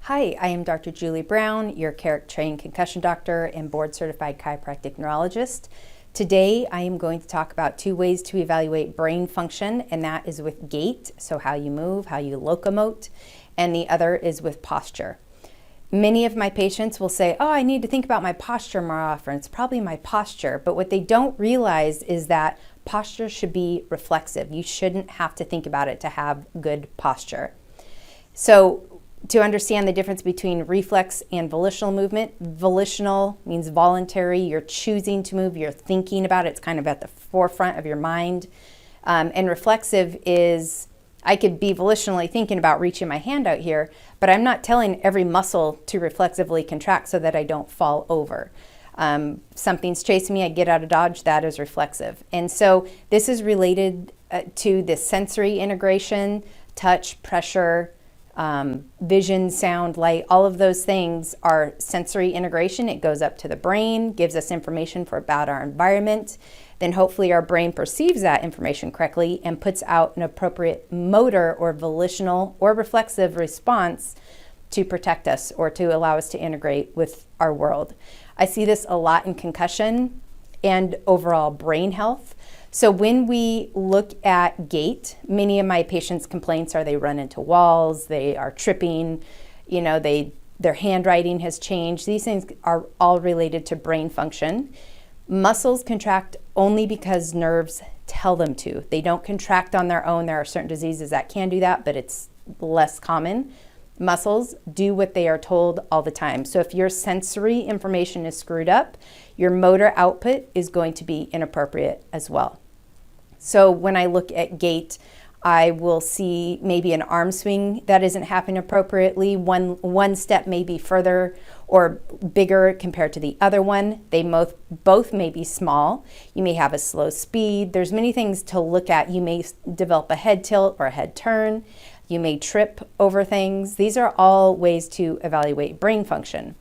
Hi, I am Dr. Julie Brown, your CAREC-trained concussion doctor and board-certified chiropractic neurologist. Today, I am going to talk about 2 ways to evaluate brain function, and that is with gait, so how you move, how you locomote, and the other is with posture. Many of my patients will say, oh, I need to think about my posture more often. It's probably my posture, but what they don't realize is that posture should be reflexive. You shouldn't have to think about it to have good posture. So, to understand the difference between reflex and volitional movement, volitional means voluntary, you're choosing to move, you're thinking about it, it's kind of at the forefront of your mind. And reflexive is, I could be volitionally thinking about reaching my hand out here, but I'm not telling every muscle to reflexively contract so that I don't fall over. Something's chasing me, I get out of dodge, that is reflexive. And so this is related to the sensory integration, touch, pressure, vision, sound, light, all of those things are sensory integration. It goes up to the brain, gives us information about our environment. Then hopefully our brain perceives that information correctly and puts out an appropriate motor or volitional or reflexive response to protect us or to allow us to integrate with our world. I see this a lot in concussion and overall brain health. So when we look at gait, many of my patients' complaints are they run into walls, they are tripping, their handwriting has changed. These things are all related to brain function. Muscles contract only because nerves tell them to. They don't contract on their own. There are certain diseases that can do that, but it's less common. Muscles do what they are told all the time. So if your sensory information is screwed up, your motor output is going to be inappropriate as well. So when I look at gait, I will see maybe an arm swing that isn't happening appropriately. One step may be further or bigger compared to the other one. They both may be small. You may have a slow speed. There's many things to look at. You may develop a head tilt or a head turn. You may trip over things. These are all ways to evaluate brain function.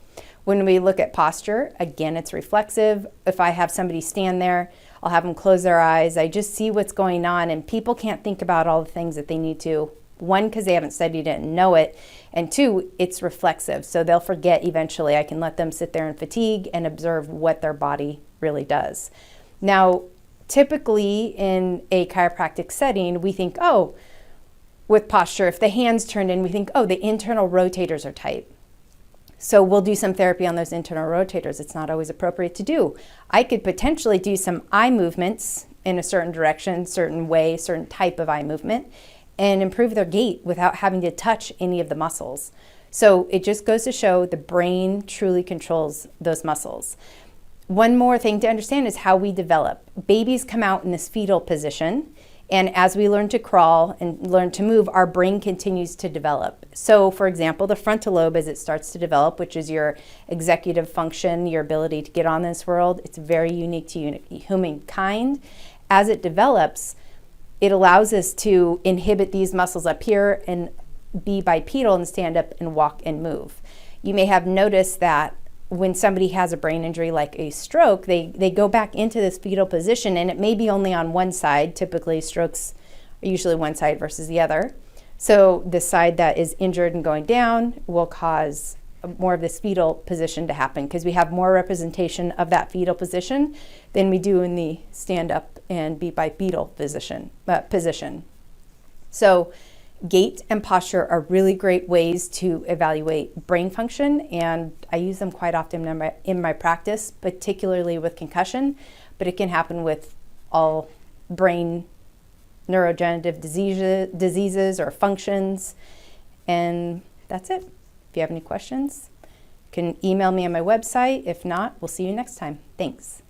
When we look at posture, again, it's reflexive. If I have somebody stand there, I'll have them close their eyes. I just see what's going on, and people can't think about all the things that they need to. 1, because they haven't studied it and know it, and 2, it's reflexive, so they'll forget eventually. I can let them sit there in fatigue and observe what their body really does. Now, typically in a chiropractic setting, we think, oh, with posture, if the hand's turned in, we think, oh, the internal rotators are tight. So we'll do some therapy on those internal rotators. It's not always appropriate to do. I could potentially do some eye movements in a certain direction, certain way, certain type of eye movement, and improve their gait without having to touch any of the muscles. So it just goes to show the brain truly controls those muscles. One more thing to understand is how we develop. Babies come out in this fetal position, and as we learn to crawl and learn to move, our brain continues to develop. So, for example, the frontal lobe, as it starts to develop, which is your executive function, your ability to get on this world, it's very unique to humankind. As it develops, it allows us to inhibit these muscles up here and be bipedal and stand up and walk and move. You may have noticed that when somebody has a brain injury like a stroke, they go back into this fetal position, and it may be only on one side. Typically, strokes are usually one side versus the other. So the side that is injured and going down will cause more of this fetal position to happen because we have more representation of that fetal position than we do in the stand up and be bipedal position. So gait and posture are really great ways to evaluate brain function, and I use them quite often in my practice, particularly with concussion, but it can happen with all brain neurodegenerative diseases or functions, and that's it. If you have any questions, you can email me on my website. If not, we'll see you next time. Thanks.